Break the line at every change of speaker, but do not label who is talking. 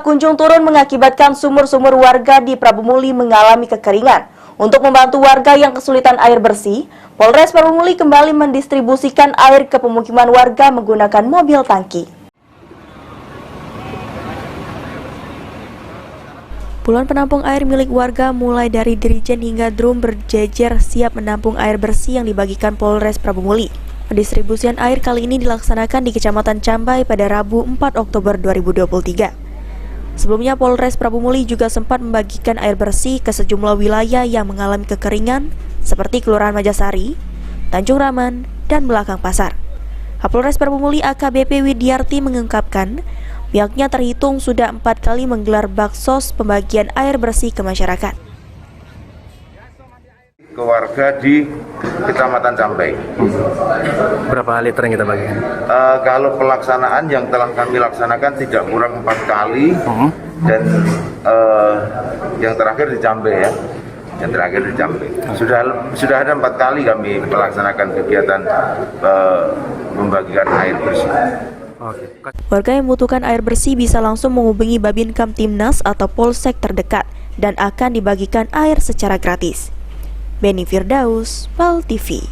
tak kunjung turun mengakibatkan sumur-sumur warga di Prabumuli mengalami kekeringan. Untuk membantu warga yang kesulitan air bersih, Polres Prabumuli kembali mendistribusikan air ke pemukiman warga menggunakan mobil tangki. Puluhan penampung air milik warga mulai dari dirijen hingga drum berjejer siap menampung air bersih yang dibagikan Polres Prabumuli. Pendistribusian air kali ini dilaksanakan di Kecamatan Cambai pada Rabu 4 Oktober 2023. Sebelumnya Polres Prabumuli juga sempat membagikan air bersih ke sejumlah wilayah yang mengalami kekeringan seperti Kelurahan Majasari, Tanjung Raman, dan Belakang Pasar. Kapolres Prabumuli AKBP Widyarti mengungkapkan pihaknya terhitung sudah 4 kali menggelar baksos pembagian air bersih ke masyarakat.
Ke warga di Kecamatan Cambai.
Berapa liter yang kita bagikan?
Kalau pelaksanaan yang telah kami laksanakan tidak kurang 4 kali dan yang terakhir di Cambai ya. Yang terakhir di Cambai. Sudah ada 4 kali kami melaksanakan kegiatan membagikan air bersih.
Warga yang membutuhkan air bersih bisa langsung menghubungi Babin Kamtimnas atau Polsek terdekat dan akan dibagikan air secara gratis. Beni Firdaus, PAL TV.